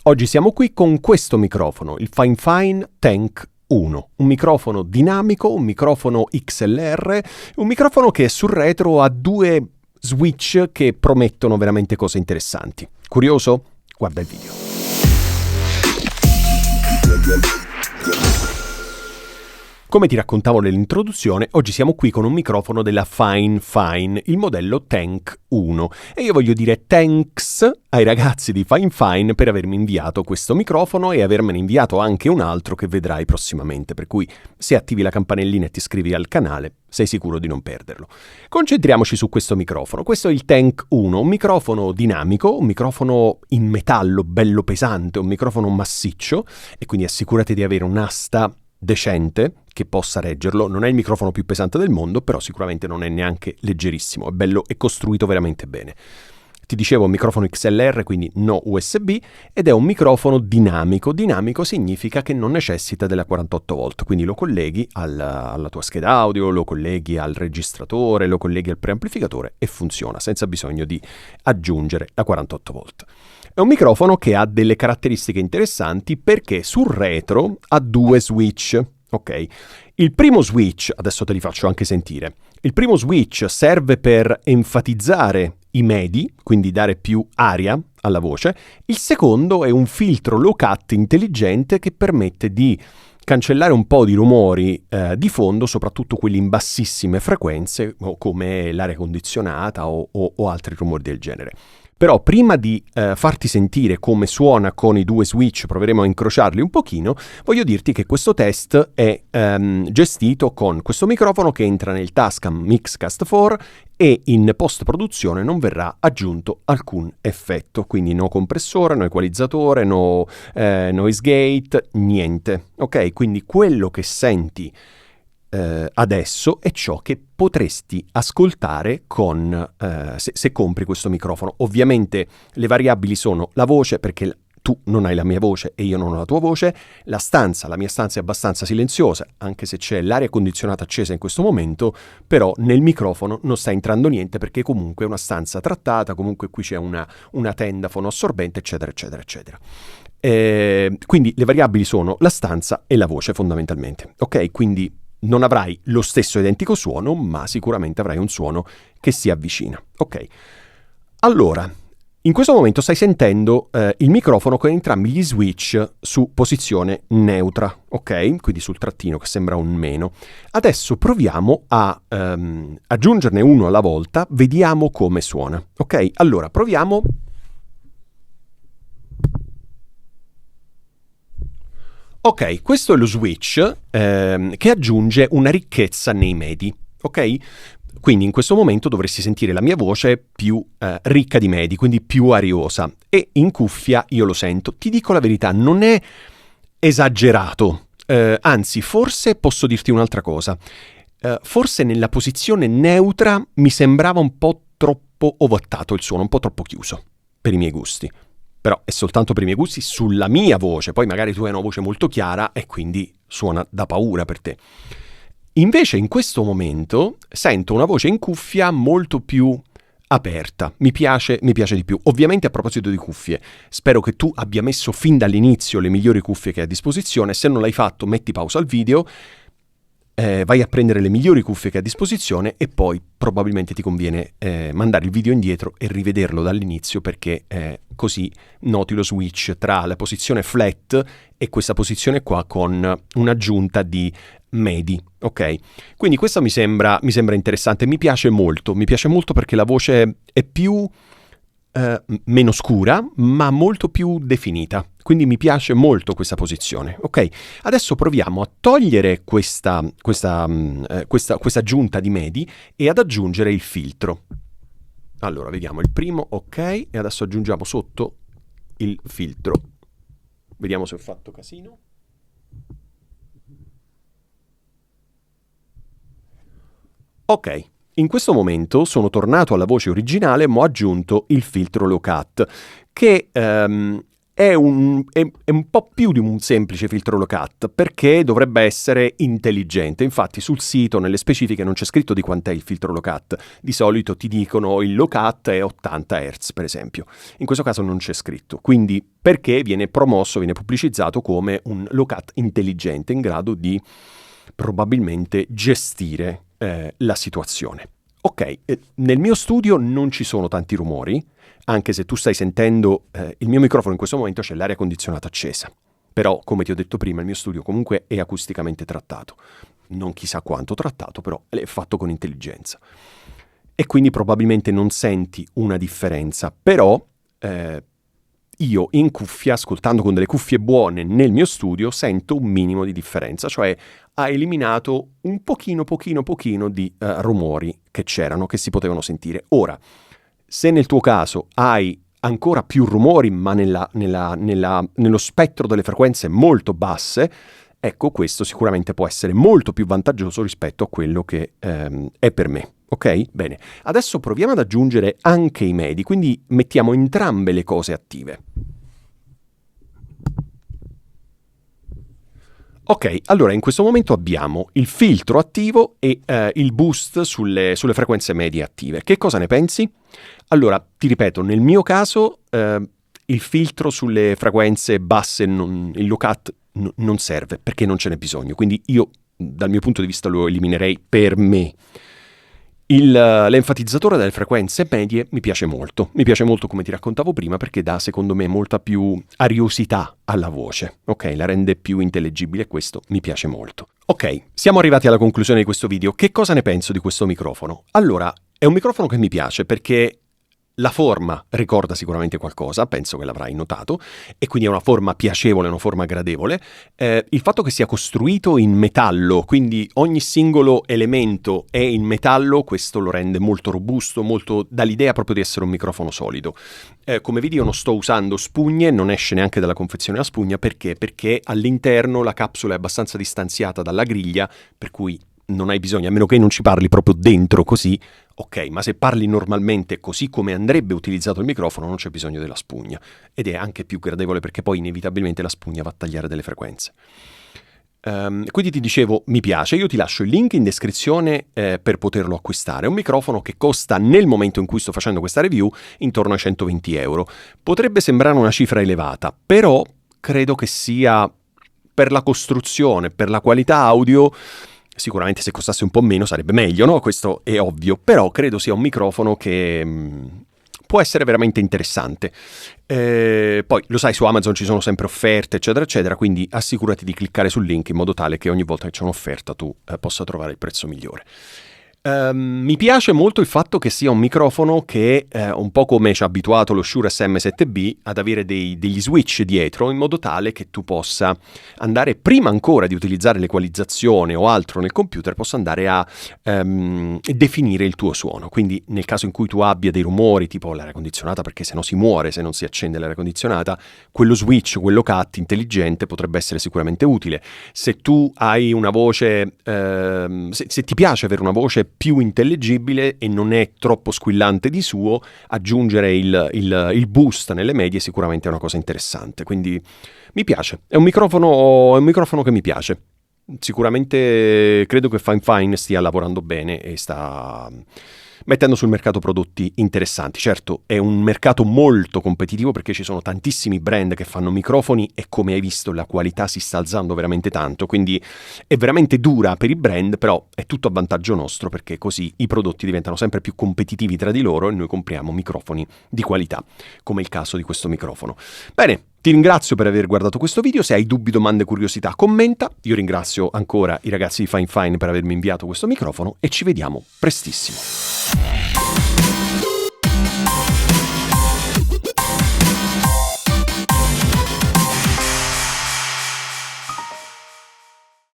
Oggi siamo qui con questo microfono, il Fine Tank 1, un microfono dinamico, un microfono XLR, un microfono che sul retro ha due switch che promettono veramente cose interessanti. Curioso? Guarda il video. Come ti raccontavo nell'introduzione, oggi siamo qui con un microfono della Fine, il modello Tank 1. E io voglio dire thanks ai ragazzi di Fine per avermi inviato questo microfono e avermene inviato anche un altro che vedrai prossimamente. Per cui se attivi la campanellina e ti iscrivi al canale, sei sicuro di non perderlo. Concentriamoci su questo microfono. Questo è il Tank 1, un microfono dinamico, un microfono in metallo bello pesante, un microfono massiccio, e quindi assicurati di avere un'asta decente che possa reggerlo. Non è il microfono più pesante del mondo, però sicuramente non è neanche leggerissimo, è bello e costruito veramente bene. Ti dicevo un microfono XLR, quindi no USB, ed è un microfono dinamico. Dinamico significa che non necessita della 48 volt, quindi lo colleghi alla tua scheda audio, lo colleghi al registratore, lo colleghi al preamplificatore e funziona senza bisogno di aggiungere la 48 volt. È un microfono che ha delle caratteristiche interessanti perché sul retro ha due switch, ok? Il primo switch, adesso te li faccio anche sentire, il primo switch serve per enfatizzare i medi, quindi dare più aria alla voce. Il secondo è un filtro low cut intelligente che permette di cancellare un po' di rumori di fondo, soprattutto quelli in bassissime frequenze, come l'aria condizionata o altri rumori del genere. Però prima di farti sentire come suona con i due switch, proveremo a incrociarli un pochino, voglio dirti che questo test è gestito con questo microfono che entra nel Tascam Mixcast 4 e in post-produzione non verrà aggiunto alcun effetto, quindi no compressore, no equalizzatore, no noise gate, niente. Ok, quindi quello che senti adesso è ciò che potresti ascoltare con se compri questo microfono. Ovviamente le variabili sono la voce, perché tu non hai la mia voce e io non ho la tua voce, la mia stanza è abbastanza silenziosa, anche se c'è l'aria condizionata accesa in questo momento, però nel microfono non sta entrando niente perché comunque è una stanza trattata, comunque qui c'è una tenda fonoassorbente, eccetera, eccetera, eccetera. Quindi le variabili sono la stanza e la voce fondamentalmente, ok? Quindi non avrai lo stesso identico suono, ma sicuramente avrai un suono che si avvicina. Ok, allora, in questo momento stai sentendo il microfono con entrambi gli switch su posizione neutra, ok? Quindi sul trattino che sembra un meno. Adesso proviamo a aggiungerne uno alla volta, vediamo come suona. Ok, allora proviamo. Ok, questo è lo switch che aggiunge una ricchezza nei medi, ok? Quindi in questo momento dovresti sentire la mia voce più ricca di medi, quindi più ariosa, e in cuffia io lo sento. Ti dico la verità, non è esagerato, anzi forse posso dirti un'altra cosa. Forse nella posizione neutra mi sembrava un po' troppo ovattato il suono, un po' troppo chiuso per i miei gusti. Però è soltanto per i miei gusti sulla mia voce, poi magari tu hai una voce molto chiara e quindi suona da paura per te. Invece in questo momento sento una voce in cuffia molto più aperta, mi piace di più. Ovviamente a proposito di cuffie, spero che tu abbia messo fin dall'inizio le migliori cuffie che hai a disposizione. Se non l'hai fatto, metti pausa al video, vai a prendere le migliori cuffie che hai a disposizione e poi probabilmente ti conviene mandare il video indietro e rivederlo dall'inizio, perché così noti lo switch tra la posizione flat e questa posizione qua con un'aggiunta di medi, ok? Quindi questo mi sembra interessante, mi piace molto perché la voce è più meno scura, ma molto più definita. Quindi mi piace molto questa posizione, ok? Adesso proviamo a togliere questa aggiunta di medi e ad aggiungere il filtro. Allora, vediamo il primo, ok, e adesso aggiungiamo sotto il filtro. Vediamo se ho fatto casino. Ok. In questo momento sono tornato alla voce originale, ma ho aggiunto il filtro low cut, che è è un po' più di un semplice filtro low cut, perché dovrebbe essere intelligente. Infatti sul sito, nelle specifiche, non c'è scritto di quant'è il filtro low cut. Di solito ti dicono il low cut è 80 Hz, per esempio. In questo caso non c'è scritto. Quindi perché viene promosso, viene pubblicizzato come un low cut intelligente, in grado di probabilmente gestire la situazione. Ok, nel mio studio non ci sono tanti rumori, anche se tu stai sentendo il mio microfono in questo momento c'è l'aria condizionata accesa. Però, come ti ho detto prima, il mio studio comunque è acusticamente trattato. Non chissà quanto trattato, però è fatto con intelligenza. E quindi probabilmente non senti una differenza. Però io in cuffia, ascoltando con delle cuffie buone nel mio studio, sento un minimo di differenza. Cioè ha eliminato un pochino di rumori che c'erano, che si potevano sentire. Ora, se nel tuo caso hai ancora più rumori, ma nello spettro delle frequenze molto basse, ecco, questo sicuramente può essere molto più vantaggioso rispetto a quello che è per me. Ok? Bene. Adesso proviamo ad aggiungere anche i medi, quindi mettiamo entrambe le cose attive. Ok, allora in questo momento abbiamo il filtro attivo e il boost sulle frequenze medie attive. Che cosa ne pensi? Allora, ti ripeto, nel mio caso il filtro sulle frequenze basse, il low cut, non serve perché non ce n'è bisogno. Quindi io, dal mio punto di vista, lo eliminerei per me. L'enfatizzatore delle frequenze medie mi piace molto, come ti raccontavo prima, perché dà secondo me molta più ariosità alla voce, ok? La rende più intellegibile e questo mi piace molto. Ok, siamo arrivati alla conclusione di questo video. Che cosa ne penso di questo microfono? Allora, è un microfono che mi piace perché la forma ricorda sicuramente qualcosa, penso che l'avrai notato, e quindi è una forma piacevole, una forma gradevole. Il fatto che sia costruito in metallo, quindi ogni singolo elemento è in metallo, questo lo rende molto robusto, dà l'idea proprio di essere un microfono solido. Come vedi io non sto usando spugne, non esce neanche dalla confezione la spugna, perché? Perché all'interno la capsula è abbastanza distanziata dalla griglia, per cui non hai bisogno, a meno che non ci parli proprio dentro così, ok, ma se parli normalmente così come andrebbe utilizzato il microfono non c'è bisogno della spugna, ed è anche più gradevole perché poi inevitabilmente la spugna va a tagliare delle frequenze. Quindi ti dicevo, mi piace, io ti lascio il link in descrizione per poterlo acquistare. È un microfono che costa, nel momento in cui sto facendo questa review, intorno ai 120 euro. Potrebbe sembrare una cifra elevata, però credo che sia, per la costruzione, per la qualità audio, sicuramente se costasse un po' meno sarebbe meglio, no? Questo è ovvio, però credo sia un microfono che può essere veramente interessante. Poi, lo sai, su Amazon ci sono sempre offerte, eccetera, eccetera, quindi assicurati di cliccare sul link in modo tale che ogni volta che c'è un'offerta tu possa trovare il prezzo migliore. Mi piace molto il fatto che sia un microfono che, un po' come ci ha abituato lo Shure SM7B, ad avere degli switch dietro, in modo tale che tu possa andare, prima ancora di utilizzare l'equalizzazione o altro nel computer, possa andare a definire il tuo suono. Quindi nel caso in cui tu abbia dei rumori, tipo l'aria condizionata, perché sennò si muore se non si accende l'aria condizionata, quello switch, quello cut intelligente potrebbe essere sicuramente utile. Se tu hai una voce, se ti piace avere una voce più intellegibile e non è troppo squillante di suo, aggiungere il boost nelle medie sicuramente è una cosa interessante. Quindi mi piace, è un microfono che mi piace. Sicuramente credo che Fine Fine stia lavorando bene e sta mettendo sul mercato prodotti interessanti. Certo, è un mercato molto competitivo perché ci sono tantissimi brand che fanno microfoni e, come hai visto, la qualità si sta alzando veramente tanto, quindi è veramente dura per i brand, però è tutto a vantaggio nostro perché così i prodotti diventano sempre più competitivi tra di loro e noi compriamo microfoni di qualità, come il caso di questo microfono. Bene, ti ringrazio per aver guardato questo video. Se hai dubbi, domande, curiosità, commenta. Io ringrazio ancora i ragazzi di Fine Fine per avermi inviato questo microfono e ci vediamo prestissimo.